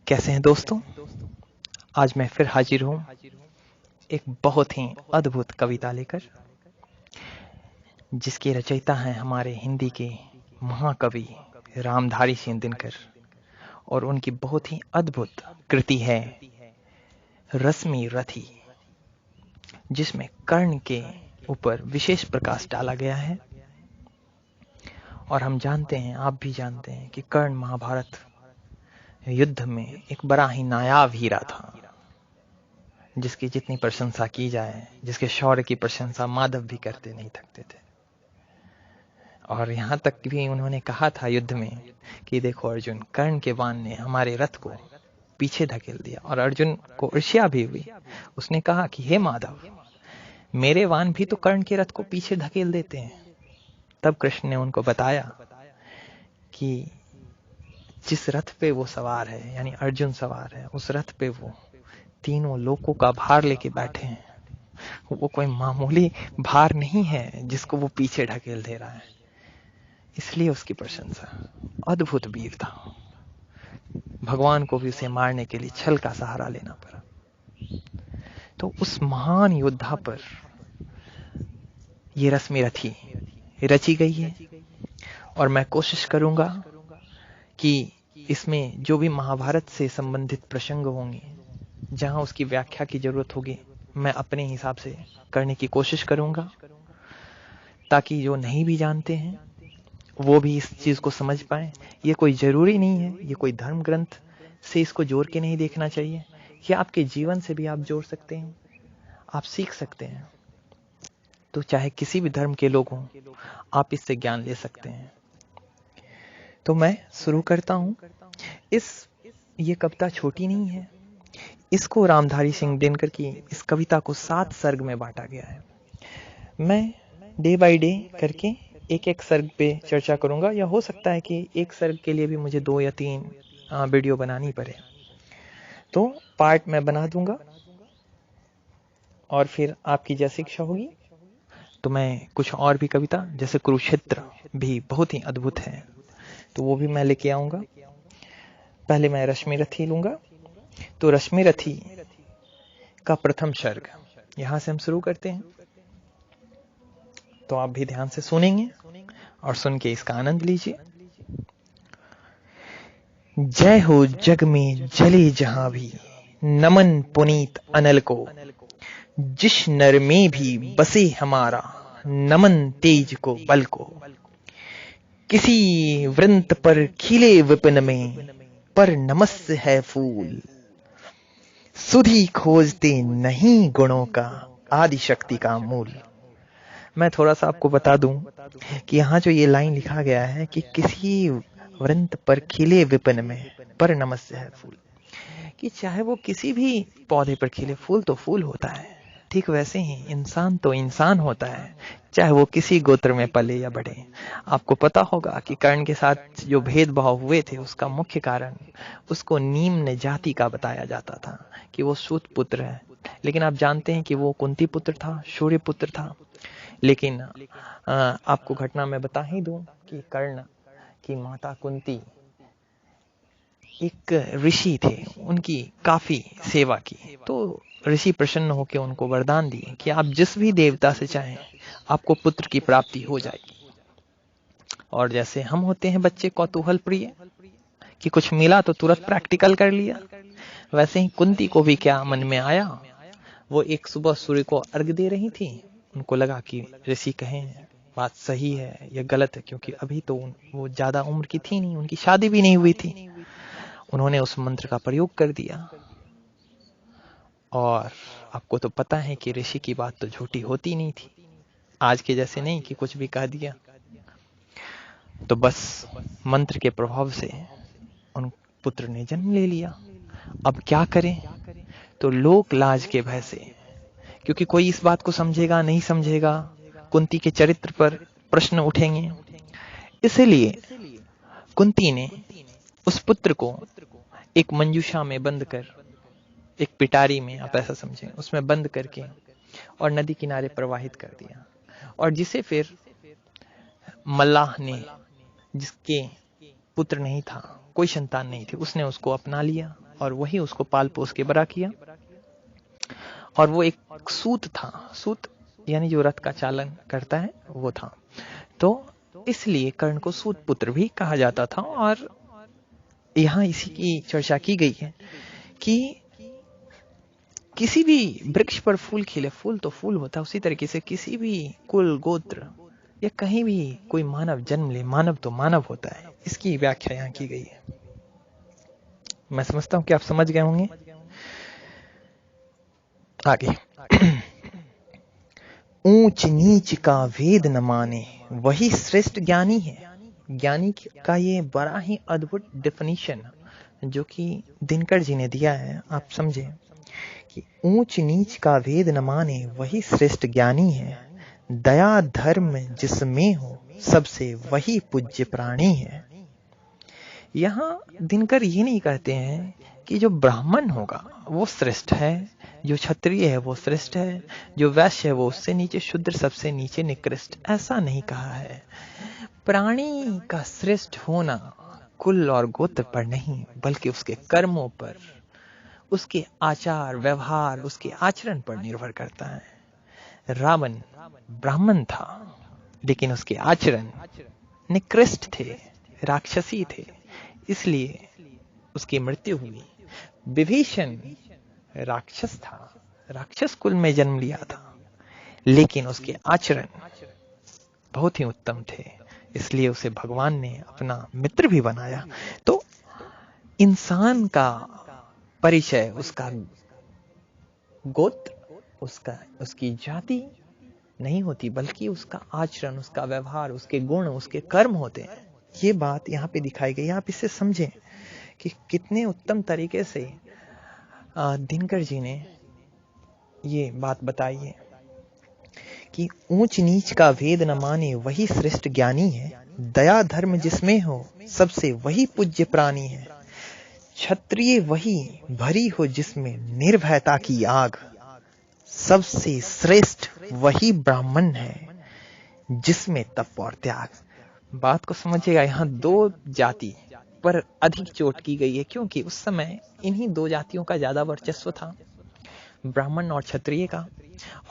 कैसे हैं दोस्तों? आज मैं फिर हाजिर हूं एक बहुत ही अद्भुत कविता लेकर, जिसके रचयिता हैं हमारे हिंदी के महाकवि रामधारी सिंह दिनकर, और उनकी बहुत ही अद्भुत कृति है रश्मि रथी, जिसमें कर्ण के ऊपर विशेष प्रकाश डाला गया है। और हम जानते हैं, आप भी जानते हैं कि कर्ण महाभारत युद्ध में एक बड़ा ही नायाब हीरा था, जिसकी जितनी प्रशंसा की जाए, जिसके शौर्य की प्रशंसा माधव भी करते नहीं थकते थे। और यहाँ तक भी उन्होंने कहा था युद्ध में कि देखो अर्जुन, कर्ण के बाण ने हमारे रथ को पीछे धकेल दिया। और अर्जुन को ईर्ष्या भी हुई। उसने कहा कि हे माधव, मेरे बाण भी तो कर्ण के रथ को पीछे धकेल देते हैं। तब कृष्ण ने उनको बताया कि जिस रथ पे वो सवार है, यानी अर्जुन सवार है, उस रथ पे वो तीनों लोकों का भार लेके बैठे हैं। वो कोई मामूली भार नहीं है जिसको वो पीछे ढकेल दे रहा है। इसलिए उसकी प्रशंसा। अद्भुत वीर था। भगवान को भी उसे मारने के लिए छल का सहारा लेना पड़ा। तो उस महान योद्धा पर ये रश्मि रथी रची गई है। और मैं कोशिश करूंगा कि इसमें जो भी महाभारत से संबंधित प्रसंग होंगे, जहां उसकी व्याख्या की जरूरत होगी, मैं अपने हिसाब से करने की कोशिश करूंगा, ताकि जो नहीं भी जानते हैं वो भी इस चीज को समझ पाए। ये कोई जरूरी नहीं है, ये कोई धर्म ग्रंथ से इसको जोड़ के नहीं देखना चाहिए। ये आपके जीवन से भी आप जोड़ सकते हैं, आप सीख सकते हैं। तो चाहे किसी भी धर्म के लोग हों, आप इससे ज्ञान ले सकते हैं। तो मैं शुरू करता हूं। ये कविता छोटी नहीं है। इसको रामधारी सिंह दिनकर की इस कविता को 7 सर्ग में बांटा गया है। मैं डे बाय डे करके एक एक सर्ग पे चर्चा करूंगा, या हो सकता है कि एक सर्ग के लिए भी मुझे 2 या 3 वीडियो बनानी पड़े। तो पार्ट मैं बना दूंगा, और फिर आपकी जैसी इच्छा होगी तो मैं कुछ और भी कविता, जैसे कुरुक्षेत्र भी बहुत ही अद्भुत है, तो वो भी मैं लेके आऊंगा। पहले मैं रश्मि रथी लूंगा। तो रश्मि रथी का प्रथम सर्ग यहां से हम शुरू करते हैं। तो आप भी ध्यान से सुनेंगे और सुन के इसका आनंद लीजिए। जय हो जग में जले जहां भी, नमन पुनीत अनल को। जिस नर में भी बसे हमारा, नमन तेज को बल को। किसी वृंत पर खिले विपिन में, पर नमस्य है फूल। सुधि खोजते नहीं गुणों का, आदि शक्ति का मूल। मैं थोड़ा सा आपको बता दूं कि यहाँ जो ये लाइन लिखा गया है कि किसी वृंत पर खिले विपिन में, पर नमस्य है फूल, कि चाहे वो किसी भी पौधे पर खिले, फूल तो फूल होता है, ठीक वैसे ही इंसान तो इंसान होता है, चाहे वो किसी गोत्र में पले या बढ़े। आपको पता होगा कि कर्ण के साथ जो भेदभाव हुए थे, उसका मुख्य कारण उसको निम्न जाति का बताया जाता था कि वो सूत पुत्र है। लेकिन आप जानते हैं कि वो कुंती पुत्र था, सूर्य पुत्र था। लेकिन आपको घटना में बता ही दूं कि कर्ण की माता कुंती एक ऋषि थे, उनकी काफी सेवा की। तो ऋषि प्रसन्न होकर उनको वरदान दिए कि आप जिस भी देवता से चाहें, आपको पुत्र की प्राप्ति हो जाएगी। और जैसे हम होते हैं बच्चे कौतूहल प्रिय, कि कुछ मिला तो तुरंत प्रैक्टिकल कर लिया, वैसे ही कुंती को भी क्या मन में आया। वो एक सुबह सूर्य को अर्घ दे रही थी। उनको लगा कि ऋषि कहें बात सही है या गलत है, क्योंकि अभी तो वो ज्यादा उम्र की थी नहीं, उनकी शादी भी नहीं हुई थी। उन्होंने उस मंत्र का प्रयोग कर दिया। और आपको तो पता है कि ऋषि की बात तो झूठी होती नहीं थी, आज के जैसे नहीं कि कुछ भी कह दिया। तो बस मंत्र के प्रभाव से उन पुत्र ने जन्म ले लिया। अब क्या करें? तो लोक लाज के भय से, क्योंकि कोई इस बात को समझेगा नहीं समझेगा, कुंती के चरित्र पर प्रश्न उठेंगे, इसलिए कुंती ने उस पुत्र को एक मंजूषा में बंद कर, एक पिटारी में आप ऐसा समझें, उसमें बंद करके और नदी किनारे प्रवाहित कर दिया। और जिसे फिर मल्लाह ने, जिसके पुत्र नहीं था, कोई संतान नहीं थी, उसने उसको अपना लिया और वही उसको पाल पोस के बड़ा किया। और वो एक सूत था, सूत यानी जो रथ का चालन करता है वो था। तो इसलिए कर्ण को सूत पुत्र भी कहा जाता था। और यहाँ इसी की चर्चा की गई है कि किसी भी वृक्ष पर फूल खिले, फूल तो फूल होता है, उसी तरीके से किसी भी कुल गोत्र या कहीं भी कोई मानव जन्म ले, मानव तो मानव होता है। इसकी व्याख्या यहाँ की गई है। मैं समझता हूं कि आप समझ गए होंगे। आगे ऊंच नीच का भेद न माने वही श्रेष्ठ ज्ञानी है। ज्ञानी का ये बड़ा ही अद्भुत डेफिनेशन जो कि दिनकर जी ने दिया है, आप समझे कि ऊंच नीच का भेद न माने वही श्रेष्ठ ज्ञानी है। दया धर्म जिसमें हो सबसे वही पूज्य प्राणी है। यहाँ दिनकर ये नहीं कहते हैं कि जो ब्राह्मण होगा वो श्रेष्ठ है, जो क्षत्रिय है वो श्रेष्ठ है, जो वैश्य है वो उससे नीचे, शूद्र सबसे नीचे निकृष्ट, ऐसा नहीं कहा है। प्राणी का श्रेष्ठ होना कुल और गोत्र पर नहीं बल्कि उसके कर्मों पर, उसके आचार व्यवहार, उसके आचरण पर निर्भर करता है। रावण ब्राह्मण था लेकिन उसके आचरण निकृष्ट थे, राक्षसी थे, इसलिए उसकी मृत्यु हुई। विभीषण राक्षस था, राक्षस कुल में जन्म लिया था, लेकिन उसके आचरण बहुत ही उत्तम थे, इसलिए उसे भगवान ने अपना मित्र भी बनाया। तो इंसान का परिचय उसका गोत्र, उसकी जाति नहीं होती बल्कि उसका आचरण, उसका व्यवहार, उसके गुण, उसके कर्म होते हैं। ये बात यहाँ पे दिखाई गई। आप इससे समझें कि कितने उत्तम तरीके से दिनकर जी ने ये बात बताई है कि ऊंच नीच का भेद न माने वही श्रेष्ठ ज्ञानी है। दया धर्म जिसमें हो सबसे वही पूज्य प्राणी है। क्षत्रिय वही भरी हो जिसमें निर्भयता की आग, सबसे श्रेष्ठ वही ब्राह्मण है जिसमें तप और त्याग। बात को समझिएगा, यहाँ दो जाति पर अधिक चोट की गई है क्योंकि उस समय इन्हीं दो जातियों का ज्यादा वर्चस्व था, ब्राह्मण और क्षत्रिय का।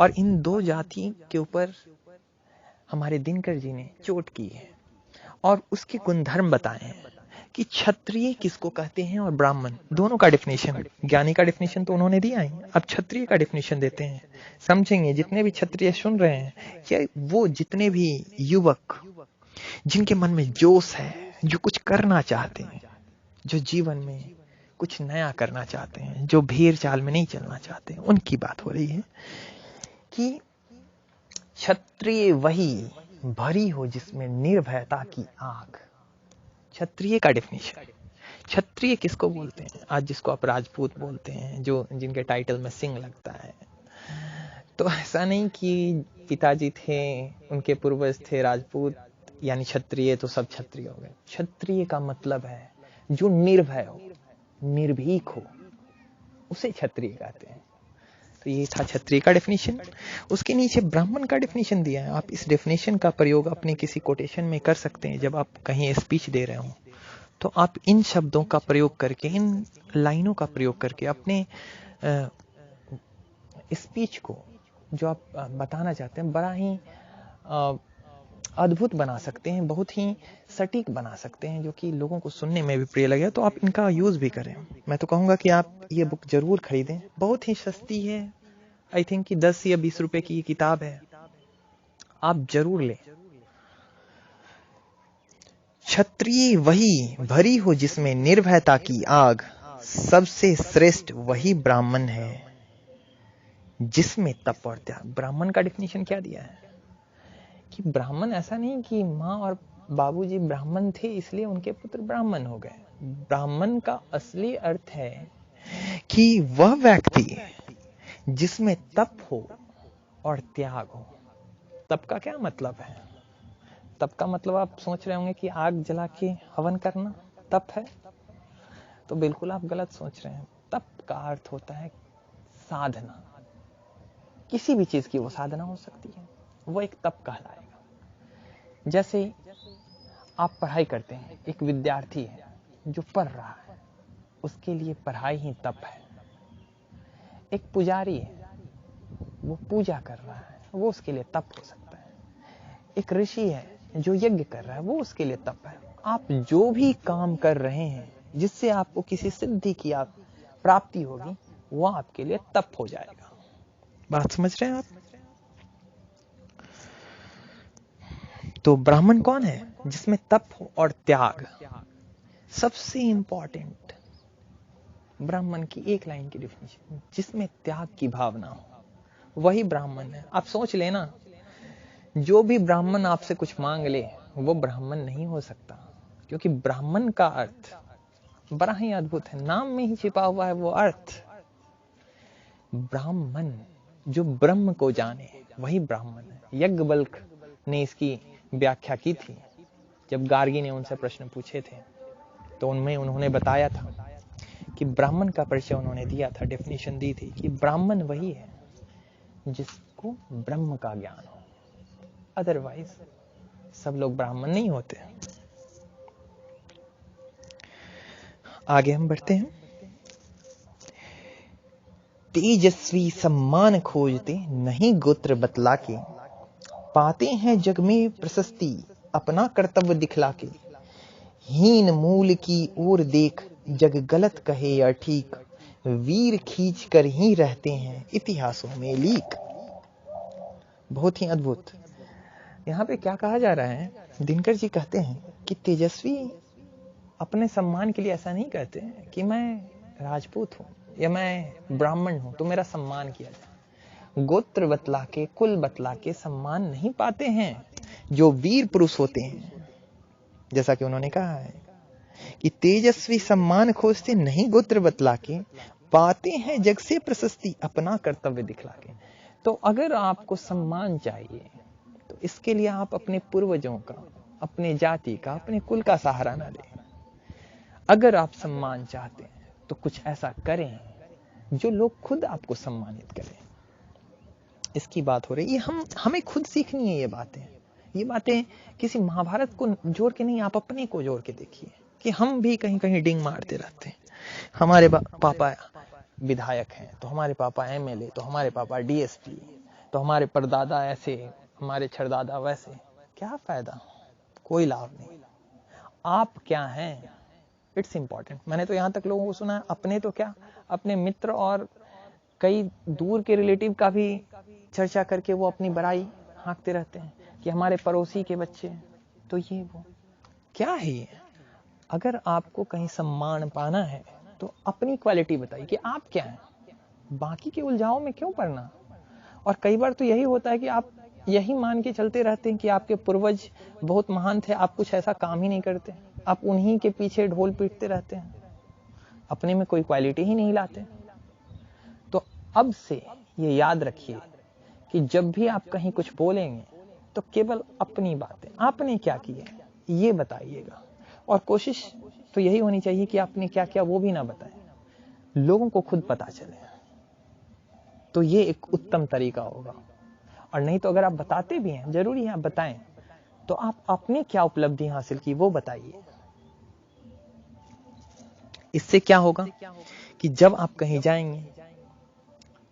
और इन दो जाति के ऊपर हमारे दिनकर जी ने चोट की है और उसके गुणधर्म बताए हैं कि क्षत्रिय किसको कहते हैं और ब्राह्मण, दोनों का डेफिनेशन, ज्ञानी का डेफिनेशन तो उन्होंने दिया है, अब क्षत्रिय का डेफिनेशन देते हैं। समझेंगे जितने भी क्षत्रिय सुन रहे हैं, क्या वो जितने भी युवक जिनके मन में जोश है, जो कुछ करना चाहते हैं, जो जीवन में कुछ नया करना चाहते हैं, जो भेड़ चाल में नहीं चलना चाहते, उनकी बात हो रही है कि क्षत्रिय वही भरी हो जिसमें निर्भयता की आग। क्षत्रिय का डेफिनेशन, क्षत्रिय किसको बोलते हैं? आज जिसको आप राजपूत बोलते हैं, जो जिनके टाइटल में सिंह लगता है, तो ऐसा नहीं कि पिताजी थे, उनके पूर्वज थे राजपूत यानी क्षत्रिय तो सब क्षत्रिय हो गए। क्षत्रिय का मतलब है जो निर्भय हो, निर्भीक हो, उसे क्षत्रिय कहते हैं। तो ये था क्षत्रिय का डेफिनेशन। उसके नीचे ब्राह्मण का डेफिनेशन दिया है। आप इस डेफिनेशन का प्रयोग अपने किसी कोटेशन में कर सकते हैं। जब आप कहीं स्पीच दे रहे हो तो आप इन शब्दों का प्रयोग करके, इन लाइनों का प्रयोग करके अपने स्पीच को जो आप बताना चाहते हैं बड़ा ही अद्भुत बना सकते हैं, बहुत ही सटीक बना सकते हैं, जो कि लोगों को सुनने में भी प्रिय लगे। तो आप इनका यूज भी करें। मैं तो कहूंगा कि आप ये बुक जरूर खरीदें, बहुत ही सस्ती है। आई थिंक कि 10 या 20 रुपए की ये किताब है, आप जरूर लें। क्षत्रिय वही भरी हो जिसमें निर्भयता की आग, सबसे श्रेष्ठ वही ब्राह्मण है जिसमें तप और त्याग। ब्राह्मण का डेफिनेशन क्या दिया है कि ब्राह्मण ऐसा नहीं कि माँ और बाबूजी ब्राह्मण थे इसलिए उनके पुत्र ब्राह्मण हो गए। ब्राह्मण का असली अर्थ है कि वह व्यक्ति जिसमें तप हो और त्याग हो। तप का क्या मतलब है? तप का मतलब आप सोच रहे होंगे कि आग जला के हवन करना तप है, तो बिल्कुल आप गलत सोच रहे हैं। तप का अर्थ होता है साधना, किसी भी चीज की वो साधना हो सकती है, वो एक तप कहलाएगा। जैसे आप पढ़ाई करते हैं, एक विद्यार्थी है जो पढ़ रहा है, उसके लिए पढ़ाई ही तप है। एक पुजारी है, वो पूजा कर रहा है, वो उसके लिए तप हो सकता है। एक ऋषि है जो यज्ञ कर रहा है, वो उसके लिए तप है। आप जो भी काम कर रहे हैं जिससे आपको किसी सिद्धि की प्राप्ति होगी, वो आपके लिए तप हो जाएगा। बात समझ रहे हैं आप? तो ब्राह्मण कौन है? जिसमें तप हो और त्याग। सबसे इंपॉर्टेंट ब्राह्मण की एक लाइन की डेफिनेशन, जिसमें त्याग की भावना हो, वही ब्राह्मण है। आप सोच लेना, जो भी ब्राह्मण आपसे कुछ मांग ले वो ब्राह्मण नहीं हो सकता, क्योंकि ब्राह्मण का अर्थ बड़ा ही अद्भुत है, नाम में ही छिपा हुआ है वो अर्थ। ब्राह्मण जो ब्रह्म को जाने वही ब्राह्मण है। याज्ञवल्क्य ने इसकी व्याख्या की थी। जब गार्गी ने उनसे प्रश्न पूछे थे तो उनमें उन्होंने बताया था कि ब्राह्मण का परिचय उन्होंने दिया था, डेफिनेशन दी थी कि ब्राह्मण वही है जिसको ब्रह्म का ज्ञान हो, अदरवाइज सब लोग ब्राह्मण नहीं होते। आगे हम बढ़ते हैं। तेजस्वी सम्मान खोजते नहीं गोत्र बतला के, पाते हैं जग में प्रशस्ति अपना कर्तव्य दिखला के। हीन मूल की ओर देख जग गलत कहे या ठीक, वीर खींच कर ही रहते हैं इतिहासों में लीक। बहुत ही अद्भुत। यहाँ पे क्या कहा जा रहा है? दिनकर जी कहते हैं कि तेजस्वी अपने सम्मान के लिए ऐसा नहीं कहते कि मैं राजपूत हूं या मैं ब्राह्मण हूं तो मेरा सम्मान किया जाए। गोत्र बतला के, कुल बतला के सम्मान नहीं पाते हैं जो वीर पुरुष होते हैं। जैसा कि उन्होंने कहा है कि तेजस्वी सम्मान खोजते नहीं गोत्र बतला के, पाते हैं जग से प्रशस्ति अपना कर्तव्य दिखला के। तो अगर आपको सम्मान चाहिए तो इसके लिए आप अपने पूर्वजों का, अपने जाति का, अपने कुल का सहारा ना लें। अगर आप सम्मान चाहते हैं तो कुछ ऐसा करें जो लोग खुद आपको सम्मानित करें। इसकी बात हो रही है। हमें खुद सीखनी है ये बातें किसी महाभारत को जोड़ के नहीं, आप अपने को जोड़ के देखिए कि हम भी कहीं कहीं डिंग मारते रहते हैं। हमारे पापा विधायक हैं तो हमारे पापा एमएलए, तो हमारे पापा डीएसपी, तो हमारे परदादा ऐसे, हमारे छरदादा वैसे। क्या फायदा? कोई लाभ नहीं। आप क्या हैं, इट्स इंपॉर्टेंट। मैंने तो यहां तक लोगों को सुना है, अपने तो क्या, अपने मित्र और कई दूर के रिलेटिव का भी चर्चा करके वो अपनी बड़ाई हाँकते रहते हैं कि हमारे पड़ोसी के बच्चे तो ये वो। क्या है ये? अगर आपको कहीं सम्मान पाना है तो अपनी क्वालिटी बताइए कि आप क्या हैं। बाकी के उलझाओं में क्यों पड़ना? और कई बार तो यही होता है कि आप यही मान के चलते रहते हैं कि आपके पूर्वज बहुत महान थे, आप कुछ ऐसा काम ही नहीं करते, आप उन्हीं के पीछे ढोल पीटते रहते हैं, अपने में कोई क्वालिटी ही नहीं लाते। तो अब से ये याद रखिए कि जब भी आप कहीं कुछ बोलेंगे तो केवल अपनी बातें, आपने क्या किया ये बताइएगा। और कोशिश तो यही होनी चाहिए कि आपने क्या किया वो भी ना बताएं, लोगों को खुद पता चले। तो ये एक उत्तम तरीका होगा। और नहीं तो अगर आप बताते भी हैं, जरूरी है आप बताएं, तो आप अपने क्या उपलब्धि हासिल की वो बताइए। इससे क्या होगा कि जब आप कहीं जाएंगे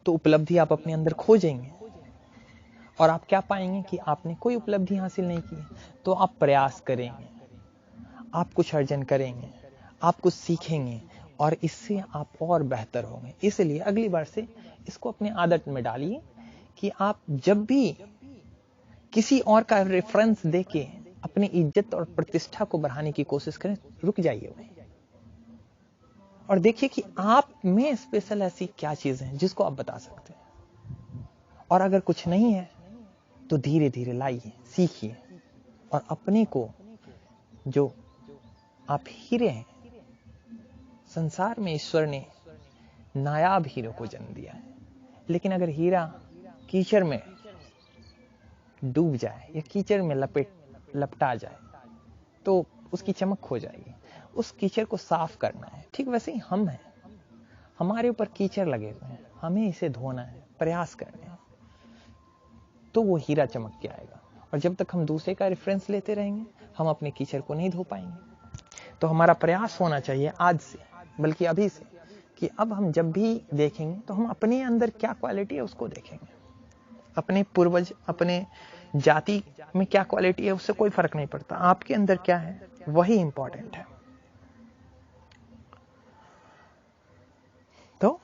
तो उपलब्धि आप अपने अंदर खोजेंगे और आप क्या पाएंगे कि आपने कोई उपलब्धि हासिल नहीं की, तो आप प्रयास करेंगे, आप कुछ अर्जन करेंगे, आप कुछ सीखेंगे और इससे आप और बेहतर होंगे। इसलिए अगली बार से इसको अपने आदत में डालिए कि आप जब भी किसी और का रेफरेंस देके अपनी इज्जत और प्रतिष्ठा को बढ़ाने की कोशिश करें, रुक जाइए वहीं और देखिए कि आप में स्पेशल ऐसी क्या चीजें हैं जिसको आप बता सकते हैं। और अगर कुछ नहीं है तो धीरे धीरे लाइए, सीखिए और अपने को, जो आप हीरे हैं, संसार में ईश्वर ने नायाब हीरो को जन्म दिया है, लेकिन अगर हीरा कीचड़ में डूब जाए या कीचड़ में लपटा जाए तो उसकी चमक खो जाएगी। उस कीचड़ को साफ करना है। ठीक वैसे ही हम हैं, हमारे ऊपर कीचड़ लगे हुए हैं, हमें इसे धोना है, प्रयास करने हैं, तो वो हीरा चमक के आएगा। और जब तक हम दूसरे का रेफरेंस लेते रहेंगे हम अपने कीचड़ को नहीं धो पाएंगे। तो हमारा प्रयास होना चाहिए आज से बल्कि अभी से, कि अब हम जब भी देखेंगे तो हम अपने अंदर क्या क्वालिटी है उसको देखेंगे। अपने पूर्वज, अपने जाति में क्या क्वालिटी है उससे कोई फर्क नहीं पड़ता, आपके अंदर क्या है वही इंपॉर्टेंट है। तो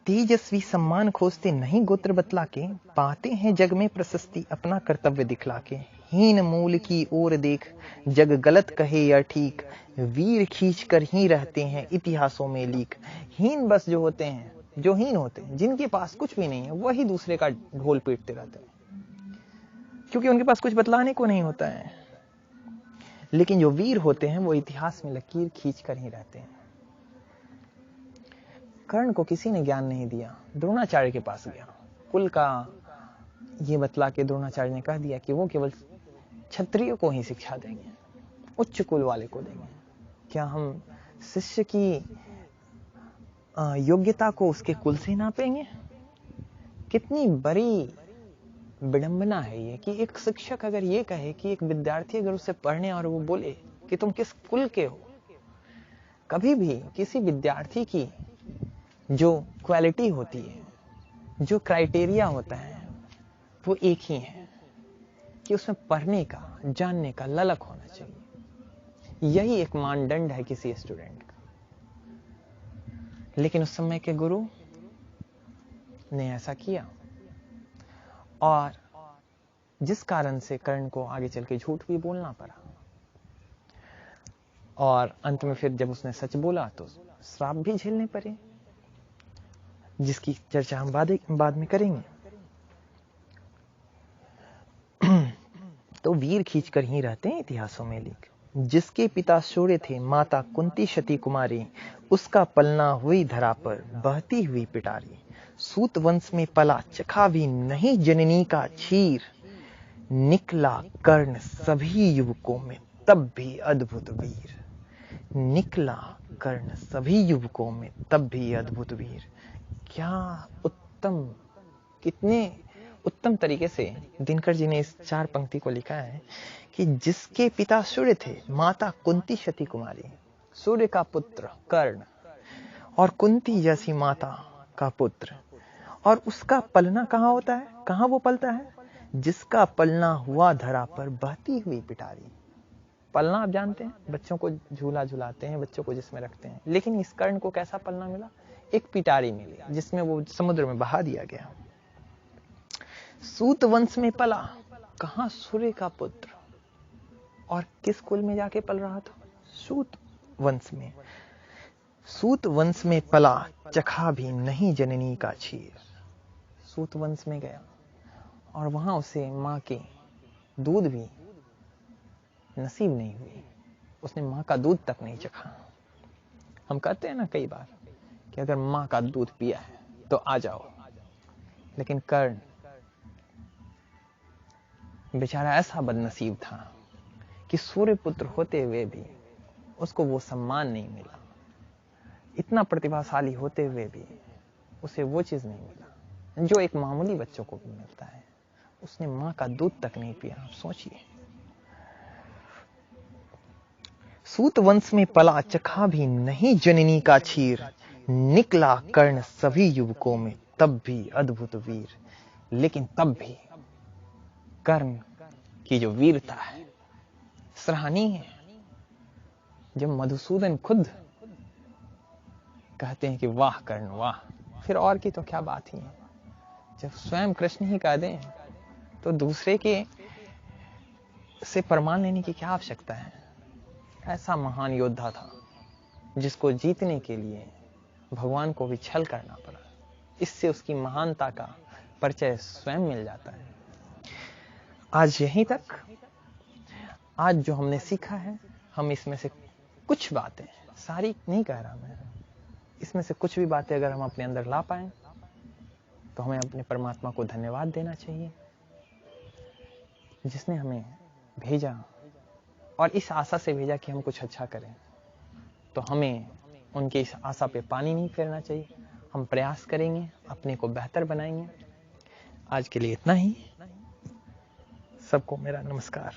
तेजस्वी सम्मान खोजते नहीं गोत्र बतला के, पाते हैं जग में प्रशस्ति अपना कर्तव्य दिखला के। हीन मूल की ओर देख जग गलत कहे या ठीक, वीर खींच कर ही रहते हैं इतिहासों में लीक। हीन बस जो होते हैं, जो हीन होते हैं, जिनके पास कुछ भी नहीं है, वही दूसरे का ढोल पीटते रहते हैं, क्योंकि उनके पास कुछ बतलाने को नहीं होता है। लेकिन जो वीर होते हैं वो इतिहास में लकीर खींच कर ही रहते हैं। कर्ण को किसी ने ज्ञान नहीं दिया, द्रोणाचार्य के पास गया, कुल का ये बतला के द्रोणाचार्य ने कह दिया कि वो केवल क्षत्रियों को ही शिक्षा देंगे, उच्च कुल वाले को देंगे। क्या हम शिष्य की योग्यता को उसके कुल से नापेंगे? कितनी बड़ी विडंबना है ये कि एक शिक्षक अगर ये कहे कि एक विद्यार्थी अगर उससे पढ़ने और वो बोले कि तुम किस कुल के हो। कभी भी किसी विद्यार्थी की जो क्वालिटी होती है, जो क्राइटेरिया होता है, वो एक ही है कि उसमें पढ़ने का, जानने का ललक होना चाहिए। यही एक मानदंड है किसी स्टूडेंट का। लेकिन उस समय के गुरु ने ऐसा किया, और जिस कारण से कर्ण को आगे चल के झूठ भी बोलना पड़ा, और अंत में फिर जब उसने सच बोला तो श्राप भी झेलने पड़े, जिसकी चर्चा हम बाद में करेंगे। तो वीर खींचकर ही रहते हैं इतिहासों में लिख। जिसके पिता सूर्य थे, माता कुंती सती कुमारी, उसका पलना हुई धरा पर बहती हुई पिटारी। सूत वंश में पला, चखा भी नहीं जननी का क्षीर, निकला कर्ण सभी युवकों में तब भी अद्भुत वीर। निकला कर्ण सभी युवकों में तब भी अद्भुत वीर। क्या उत्तम, कितने उत्तम तरीके से दिनकर जी ने इस 4 पंक्ति को लिखा है कि जिसके पिता सूर्य थे, माता कुंती सती कुमारी, सूर्य का पुत्र कर्ण और कुंती जैसी माता का पुत्र, और उसका पलना कहाँ होता है, कहाँ वो पलता है? जिसका पलना हुआ धरा पर बहती हुई पिटारी। पलना आप जानते हैं, बच्चों को झूला झुलाते हैं, बच्चों को जिसमें रखते हैं। लेकिन इस कर्ण को कैसा पलना मिला? एक पिटारी मिली जिसमें वो समुद्र में बहा दिया गया। सूत वंश में पला, कहां? सूर्य का पुत्र, और किस कुल में जाके पल रहा था? सूत वंश में। सूत वंश में पला, चखा भी नहीं जननी का क्षीर। सूत वंश में गया और वहां उसे मां के दूध भी नसीब नहीं हुई, उसने मां का दूध तक नहीं चखा। हम कहते हैं ना कई बार कि अगर मां का दूध पिया है तो आ जाओ, लेकिन कर्ण बेचारा ऐसा बदनसीब था कि सूर्य पुत्र होते हुए भी उसको वो सम्मान नहीं मिला। इतना प्रतिभाशाली होते हुए भी उसे वो चीज नहीं मिला जो एक मामूली बच्चों को भी मिलता है। उसने मां का दूध तक नहीं पिया। आप सोचिए, सूत वंश में पला, चखा भी नहीं जननी का क्षीर, निकला कर्ण सभी युवकों में तब भी अद्भुत वीर। लेकिन तब भी कर्ण की जो वीरता है सराहनीय है। जब मधुसूदन खुद कहते हैं कि वाह कर्ण वाह, फिर और की तो क्या बात ही है। जब स्वयं कृष्ण ही कह दें तो दूसरे के से प्रमाण लेने की क्या आवश्यकता है। ऐसा महान योद्धा था जिसको जीतने के लिए भगवान को भी छल करना पड़ा। इससे उसकी महानता का परिचय स्वयं मिल जाता है। आज यहीं तक। आज जो हमने सीखा है, हम इसमें से कुछ बातें, सारी नहीं कह रहा मैं, इसमें से कुछ भी बातें अगर हम अपने अंदर ला पाएं तो हमें अपने परमात्मा को धन्यवाद देना चाहिए जिसने हमें भेजा, और इस आशा से भेजा कि हम कुछ अच्छा करें। तो हमें उनके इस आशा पे पानी नहीं फेरना चाहिए। हम प्रयास करेंगे, अपने को बेहतर बनाएंगे। आज के लिए इतना ही। सबको मेरा नमस्कार।